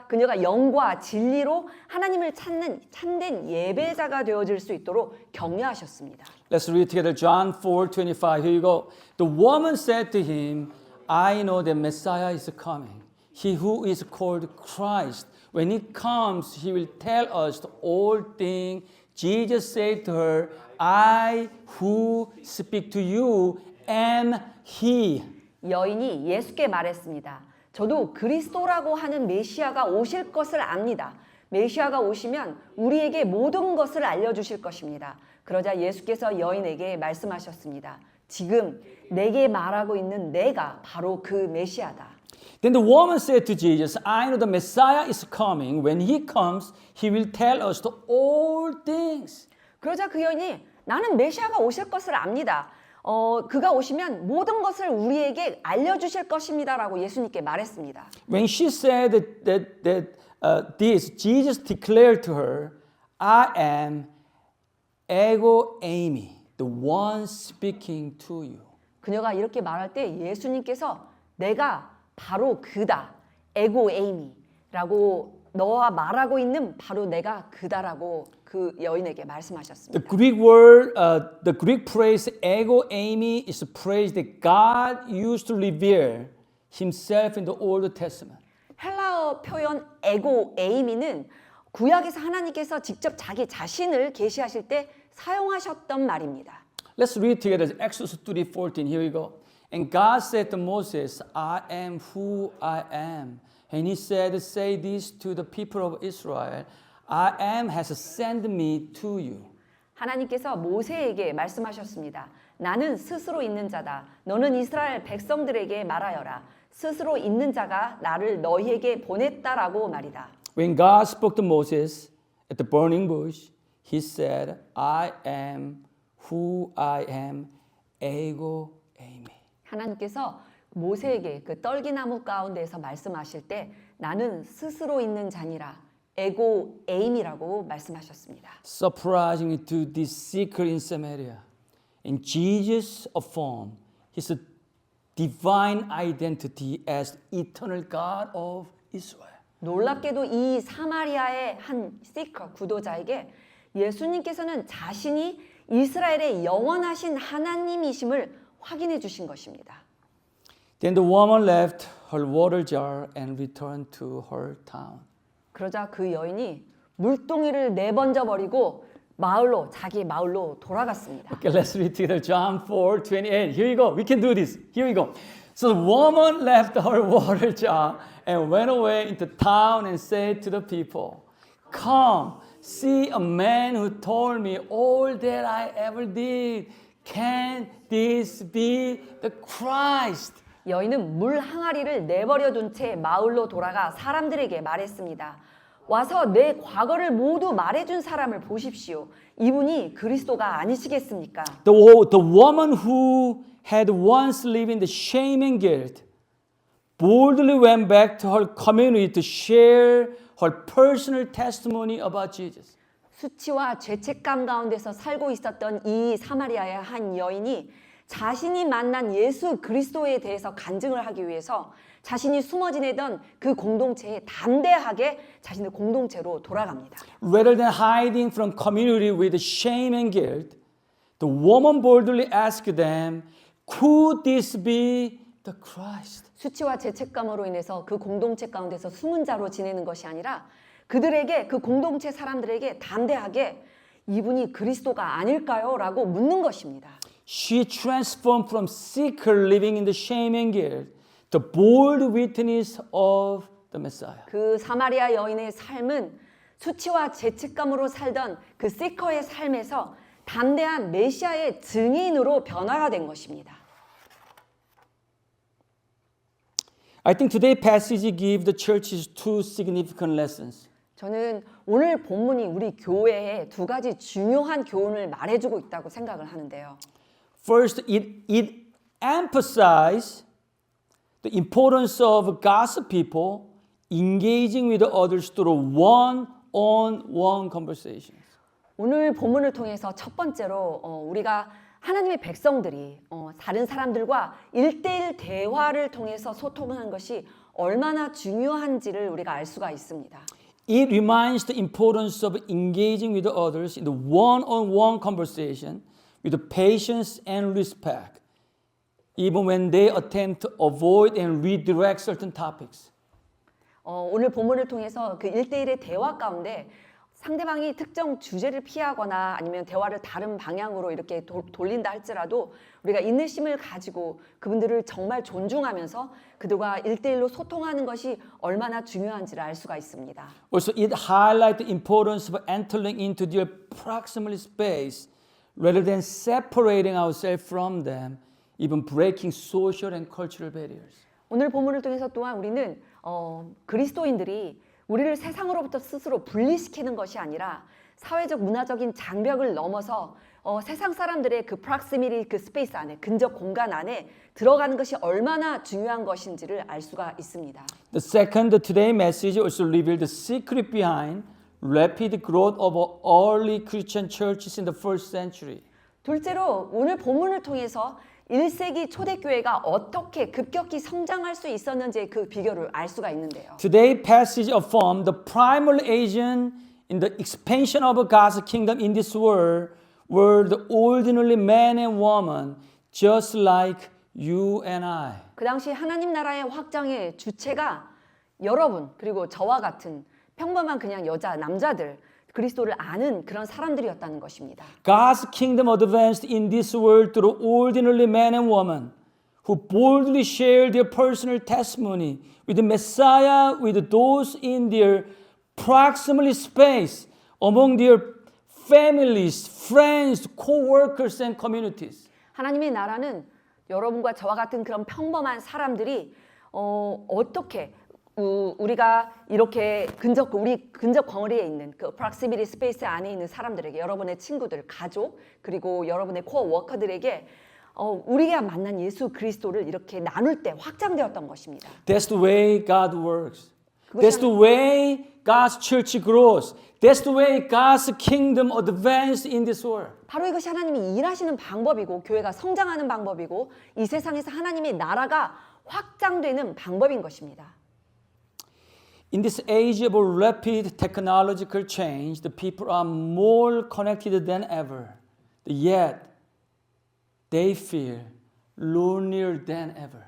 Speaker 4: 그녀가 영과 진리로 하나님을 찾는 참된 예배자가 되어질 수 있도록 격려하셨습니다.
Speaker 1: Let's read together John 4:25. Here you go. The woman said to him, I know that Messiah is coming, he who is called Christ. When he comes, he will tell us all things. Jesus said to her, I who speak to you am he.
Speaker 4: 여인이 예수께 말했습니다. 저도 그리스도라고 하는 메시아가 오실 것을 압니다. 메시아가 오시면 우리에게 모든 것을 알려주실 것입니다. 그러자 예수께서 여인에게 말씀하셨습니다. 지금 내게 말하고 있는 내가 바로 그 메시아다.
Speaker 1: Then the woman said to Jesus, I know the Messiah is coming. When he comes, he will tell us all things.
Speaker 4: 그러자 그 여인이 나는 메시아가 오실 것을 압니다. 그가 오시면 모든 것을 우리에게 알려주실 것입니다라고 예수님께 말했습니다.
Speaker 1: When she said this, Jesus declared to her, I am ego eimi, the one speaking to you.
Speaker 4: 그녀가 이렇게 말할 때 예수님께서 내가 바로 그다, 에고 에이미라고 너와 말하고 있는 바로 내가 그다라고 그 여인에게 말씀하셨습니다.
Speaker 1: The Greek word, the Greek phrase ego eimi is a phrase that God used to reveal Himself in the Old Testament.
Speaker 4: 헬라어 표현 에고 에이미는 구약에서 하나님께서 직접 자기 자신을 계시하실 때 사용하셨던 말입니다.
Speaker 1: Let's read together Exodus 3:14. Here we go. And God said to Moses, I am who I am. And he said, say this to the people of Israel, I am has sent me to you.
Speaker 4: 하나님께서 모세에게 말씀하셨습니다. 나는 스스로 있는 자다. 너는 이스라엘 백성들에게 말하여라. 스스로 있는 자가 나를 너희에게 보냈다라고 말이다.
Speaker 1: When God spoke to Moses at the burning bush, he said, I am who I am, ego eimi.
Speaker 4: 하나님께서 모세에게 그 떨기나무 가운데에서 말씀하실 때 나는 스스로 있는 자니라 에고 에임이라고 말씀하셨습니다.
Speaker 1: Surprisingly to this seeker in Samaria, and Jesus affirmed his divine identity as eternal God of Israel.
Speaker 4: 놀랍게도 이 사마리아의 한 시커 구도자에게 예수님께서는 자신이 이스라엘의 영원하신 하나님이심을 확인해 주신 것입니다.
Speaker 1: Then the woman left her water jar and returned to her town.
Speaker 4: 그러자 그 여인이 물동이를 내번져 버리고 자기 마을로 돌아갔습니다.
Speaker 1: Okay, let's read together John 4:28. Here we go. We can do this. Here we go. So the woman left her water jar and went away into town and said to the people, Come, see a man who told me all that I ever did. Can this be the Christ?
Speaker 4: 여인은 물 항아리를 내버려 둔 채 마을로 돌아가 사람들에게 말했습니다. 와서 내 과거를 모두 말해준 사람을 보십시오. 이분이 그리스도가 아니시겠습니까?
Speaker 1: The woman who had once lived in the shame and guilt boldly went back to her community to share her personal testimony about Jesus.
Speaker 4: 수치와 죄책감 가운데서 살고 있었던 이 사마리아의 한 여인이 자신이 만난 예수 그리스도에 대해서 간증을 하기 위해서 자신이 숨어 지내던 그 공동체에 담대하게 자신의 공동체로 돌아갑니다.
Speaker 1: Rather than hiding from community with shame and guilt, the woman boldly asked them, Could this be the Christ?
Speaker 4: 수치와 죄책감으로 인해서 그 공동체 가운데서 숨은 자로 지내는 것이 아니라 그들에게 그 공동체 사람들에게 담대하게 이분이 그리스도가 아닐까요? 라고 묻는 것입니다.
Speaker 1: She transformed from seeker living in the shame and guilt to bold witness of the Messiah.
Speaker 4: 그 사마리아 여인의 삶은 수치와 죄책감으로 살던 그 시커의 삶에서 담대한 메시아의 증인으로 변화가 된 것입니다.
Speaker 1: I think today's passage gives the churches two significant lessons.
Speaker 4: 저는 오늘 본문이 우리 교회에 두 가지 중요한 교훈을 말해주고 있다고 생각을 하는데요.
Speaker 1: First, it emphasizes the importance of God's people engaging with others through one-on-one conversations.
Speaker 4: 오늘 본문을 통해서 첫 번째로 우리가 하나님의 백성들이 다른 사람들과 1대1 대화를 통해서 소통하는 것이 얼마나 중요한지를 우리가 알 수가 있습니다.
Speaker 1: It reminds the importance of engaging with others in the one-on-one conversation with patience and respect, even when they attempt to avoid and redirect certain topics.
Speaker 4: 오늘 본문을 통해서 그 1대1의 대화 가운데 상대방이 특정 주제를 피하거나 아니면 대화를 다른 방향으로 이렇게 돌린다 할지라도 우리가 인내심을 가지고 그분들을 정말 존중하면서 그들과 1대1로 소통하는 것이 얼마나 중요한지를 알 수가 있습니다.
Speaker 1: Also, it highlights the importance of entering into their proximal space rather than separating ourselves from them, even breaking social and cultural barriers.
Speaker 4: 오늘 본문을 통해서 또한 우리는 그리스도인들이 우리를 세상으로부터 스스로 분리시키는 것이 아니라 사회적 문화적인 장벽을 넘어서 세상 사람들의 그 proximity 그 스페이스 안에 근접 공간 안에 들어가는 것이 얼마나 중요한 것인지를 알 수가 있습니다.
Speaker 1: The second, today message also revealed the secret behind rapid growth of early Christian churches in the first century.
Speaker 4: 둘째로 오늘 본문을 통해서 1세기 초대교회가 어떻게 급격히 성장할 수 있었는지의 그 비결을 알 수가 있는데요.
Speaker 1: Today passage affirmed the primary agent in the expansion of God's kingdom in this world were the ordinary man and woman just like you and I.
Speaker 4: 그 당시 하나님 나라의 확장의 주체가 여러분 그리고 저와 같은 평범한 그냥 여자, 남자들 그리스도를 아는 그런 사람들이었다는 것입니다.
Speaker 1: God's kingdom advanced in this world through ordinary men and women who boldly share their personal testimony with the Messiah with those in their proximal space among their families, friends, co-workers and communities.
Speaker 4: 하나님의 나라는 여러분과 저와 같은 그런 평범한 사람들이 어떻게 우리가 이렇게 우리 근접 거리에 있는 그 proximity space 안에 있는 사람들에게 여러분의 친구들, 가족 그리고 여러분의 코어 워커들에게 우리가 만난 예수 그리스도를 이렇게 나눌 때 확장되었던 것입니다.
Speaker 1: That's the way God works. That's the way God's church grows. That's the way God's kingdom advances in this world.
Speaker 4: 바로 이것이 하나님이 일하시는 방법이고 교회가 성장하는 방법이고 이 세상에서 하나님의 나라가 확장되는 방법인 것입니다.
Speaker 1: In this age of rapid technological change, the people are more connected than ever. Yet, they feel lonelier than ever.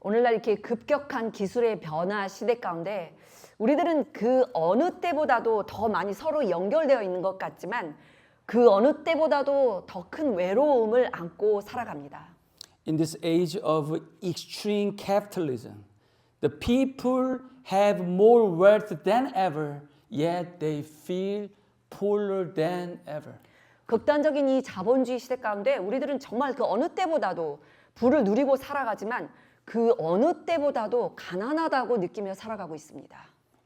Speaker 4: 오늘날 이렇게 급격한 기술의 변화 시대 가운데 우리들은 그 어느 때보다도 더 많이 서로 연결되어 있는 것 같지만 그 어느 때보다도 더 큰 외로움을 안고 살아갑니다.
Speaker 1: In this age of extreme capitalism, the people have more wealth than ever, yet they feel poorer than ever.
Speaker 4: 극단적인 이 자본주의 시대 가운데 우리들은 정말 그 어느 때보다도 부를 누리고 살아가지만 그 어느 때보다도 가난하다고 느끼며 살아가고 있습니다.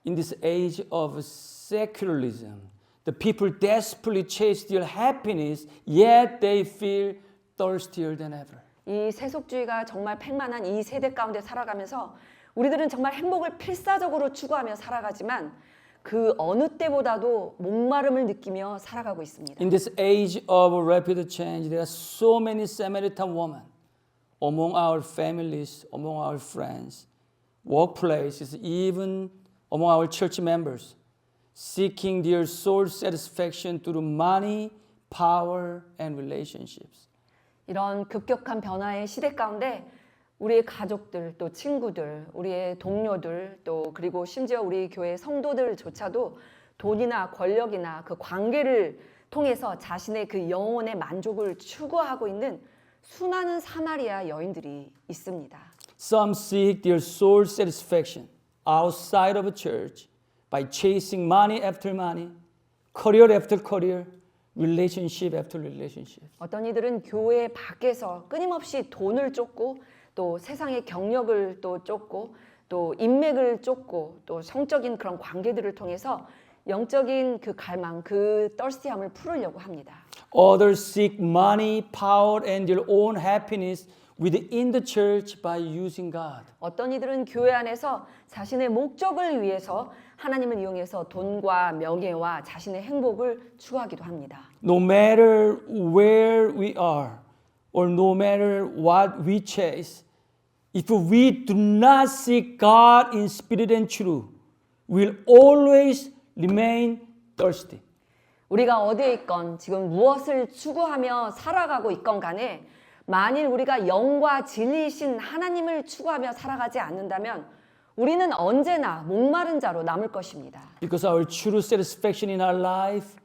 Speaker 1: In this age of secularism, the people desperately chase their happiness, yet they feel thirstier than ever.
Speaker 4: 이 세속주의가 정말 팽만한 이 세대 가운데 살아가면서 우리들은 정말 행복을 필사적으로 추구하며 살아가지만 그 어느 때보다도 목마름을 느끼며 살아가고 있습니다.
Speaker 1: In this age of rapid change, there are so many Samaritan women among our families, among our friends, workplaces, even among our church members, seeking their soul satisfaction through money, power, and relationships.
Speaker 4: 이런 급격한 변화의 시대 가운데 우리의 가족들, 또 친구들, 우리의 동료들, 또 그리고 심지어 우리 교회 성도들조차도 돈이나 권력이나 그 관계를 통해서 자신의 그 영혼의 만족을 추구하고 있는 수많은 사마리아 여인들이 있습니다.
Speaker 1: Some seek their soul satisfaction outside of a church by chasing money after money, career after career, relationship after relationship.
Speaker 4: 어떤 이들은 교회 밖에서 끊임없이 돈을 쫓고 또 세상의 경력을 또 쫓고 또 인맥을 쫓고 또 성적인 그런 관계들을 통해서 영적인 그 갈망, 그 thirsty함을 풀으려고 합니다.
Speaker 1: Others seek money, power, and their own happiness within the church by using God.
Speaker 4: 어떤 이들은 교회 안에서 자신의 목적을 위해서 하나님을 이용해서 돈과 명예와 자신의 행복을 추구하기도 합니다.
Speaker 1: No matter where we are or no matter what we chase, if we do not seek God in spirit and truth, we'll always remain thirsty.
Speaker 4: 우리가 어디에 있건 지금 무엇을 추구하며 살아가고 있건 간에 만일 우리가 영과 진리이신 하나님을 추구하며 살아가지 않는다면 우리는 언제나 목마른 자로 남을 것입니다.
Speaker 1: Because our true satisfaction in our life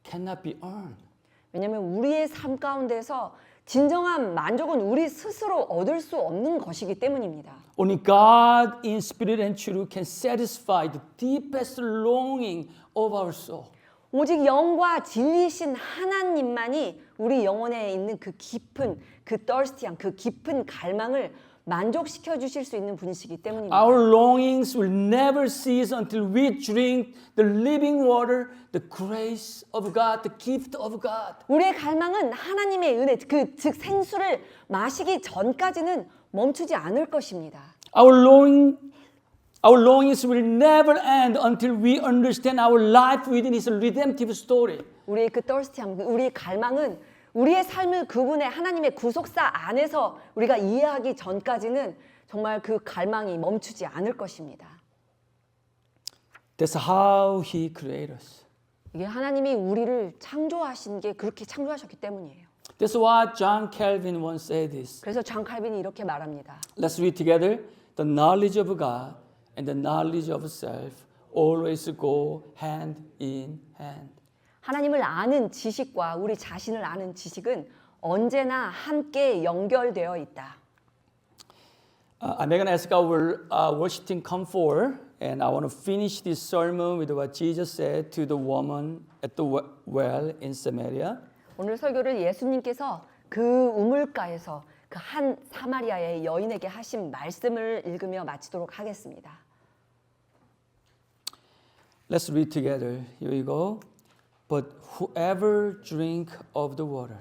Speaker 1: cannot be earned.
Speaker 4: 왜냐하면 우리의 삶 가운데서 진정한 만족은 우리 스스로 얻을 수 없는 것이기 때문입니다.
Speaker 1: Only God in spirit and truth can satisfy the deepest longing of our soul.
Speaker 4: 오직 영과 진리이신 하나님만이 우리 영혼에 있는 그 깊은 그 thirsty함, 그 깊은 갈망을 만족시켜 주실 수 있는 분이시기 때문입니다.
Speaker 1: Our longings will never cease until we drink the living water, the grace of God, the gift of God.
Speaker 4: 우리의 갈망은 하나님의 은혜, 즉 생수를 마시기 전까지는 멈추지 않을 것입니다.
Speaker 1: Our longings will never end until we understand our life within His redemptive story.
Speaker 4: 우리의 그 thirsty함, 우리의 갈망은 우리의 삶을 그분의 하나님의 구속사 안에서 우리가 이해하기 전까지는 정말 그 갈망이 멈추지 않을 것입니다.
Speaker 1: That's how He created us.
Speaker 4: 이게 하나님이 우리를 창조하신 게 그렇게 창조하셨기 때문이에요.
Speaker 1: That's why John Calvin once said this.
Speaker 4: 그래서 존 칼빈이 이렇게 말합니다.
Speaker 1: Let's read together. The knowledge of God and the knowledge of self always go hand in hand.
Speaker 4: 하나님을 아는 지식과 우리 자신을 아는 지식은 언제나 함께 연결되어 있다.
Speaker 1: I'm going to ask our worship team come forward, and I want to finish this sermon with what Jesus said to the woman at the well in Samaria.
Speaker 4: 오늘 설교를 예수님께서 그 우물가에서 그 한 사마리아의 여인에게 하신 말씀을 읽으며 마치도록 하겠습니다.
Speaker 1: Let's read together. Here we go. But whoever drink of the water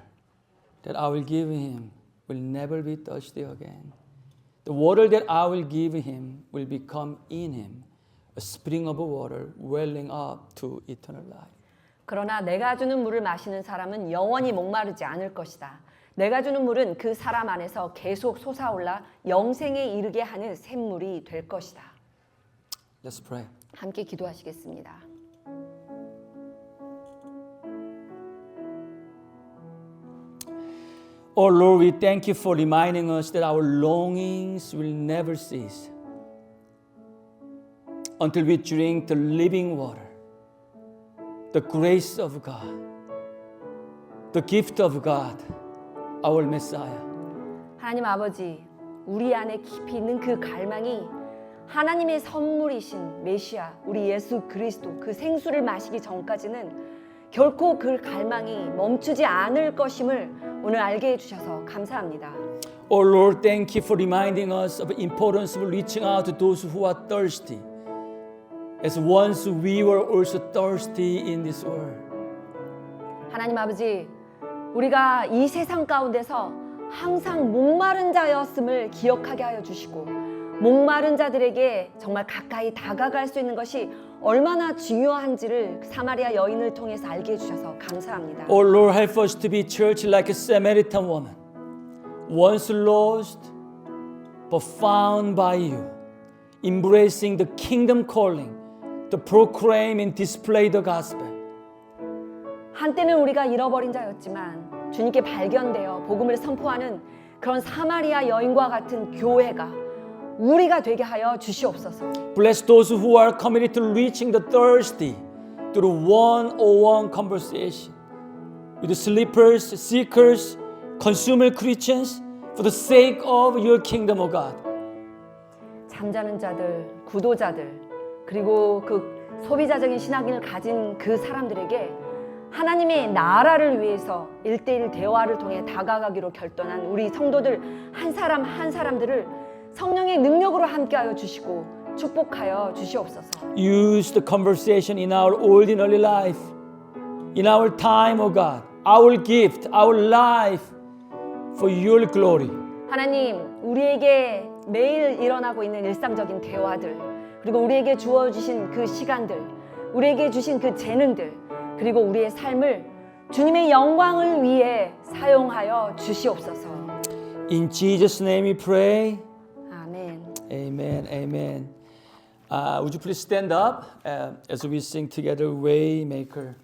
Speaker 1: that I will give him will never be thirsty again. The water that I will give him will become in him a spring of water welling up to eternal life.
Speaker 4: 그러나 내가 주는 물을 마시는 사람은 영원히 목마르지 않을 것이다. 내가 주는 물은 그 사람 안에서 계속 솟아올라 영생에 이르게 하는 샘물이 될 것이다.
Speaker 1: Let's pray.
Speaker 4: 함께 기도하시겠습니다.
Speaker 1: Oh Lord, we thank you for reminding us that our longings will never cease until we drink the living water, the grace of God, the gift of God, our Messiah.
Speaker 4: 하나님 아버지, 우리 안에 깊이 있는 그 갈망이 하나님의 선물이신 메시아, 우리 예수 그리스도 그 생수를 마시기 전까지는 결코 그 갈망이 멈추지 않을 것임을 오늘 알게 해주셔서 감사합니다.
Speaker 1: Oh Lord, thank you for reminding us of the importance of reaching out to those who are thirsty, as once we were also thirsty in this world.
Speaker 4: 하나님 아버지, 우리가 이 세상 가운데서 항상 목마른 자였음을 기억하게 하여 주시고 목마른 자들에게 정말 가까이 다가갈 수 있는 것이 얼마나 중요한지를 사마리아 여인을 통해서 알게 해주셔서 감사합니다.
Speaker 1: Oh Lord, help us to be church like a Samaritan woman, once lost but found by you, embracing the kingdom calling to proclaim and display the gospel.
Speaker 4: 한때는 우리가 잃어버린 자였지만 주님께 발견되어 복음을 선포하는 그런 사마리아 여인과 같은 교회가 우리가 되게 하여 주시옵소서.
Speaker 1: Bless those who are committed to reaching the thirsty through one-on-one conversation with the sleepers, seekers, consumer Christians for the sake of your kingdom, O God.
Speaker 4: 잠자는 자들, 구도자들, 그리고 그 소비자적인 신앙을 가진 그 사람들에게 하나님의 나라를 위해서 1대1 대화를 통해 다가가기로 결단한 우리 성도들 한 사람 한 사람들을 성령의 능력으로 함께하여 주시고 축복하여 주시옵소서.
Speaker 1: Use the conversation in our ordinary life, in our time, O God, our gift, our life for your glory.
Speaker 4: 하나님, 우리에게 매일 일어나고 있는 일상적인 대화들, 그리고 우리에게 주어주신 그 시간들, 우리에게 주신 그 재능들, 그리고 우리의 삶을 주님의 영광을 위해 사용하여 주시옵소서.
Speaker 1: In Jesus' name we pray.
Speaker 4: 아멘.
Speaker 1: Amen, amen. Would you please stand up as we sing together, Waymaker.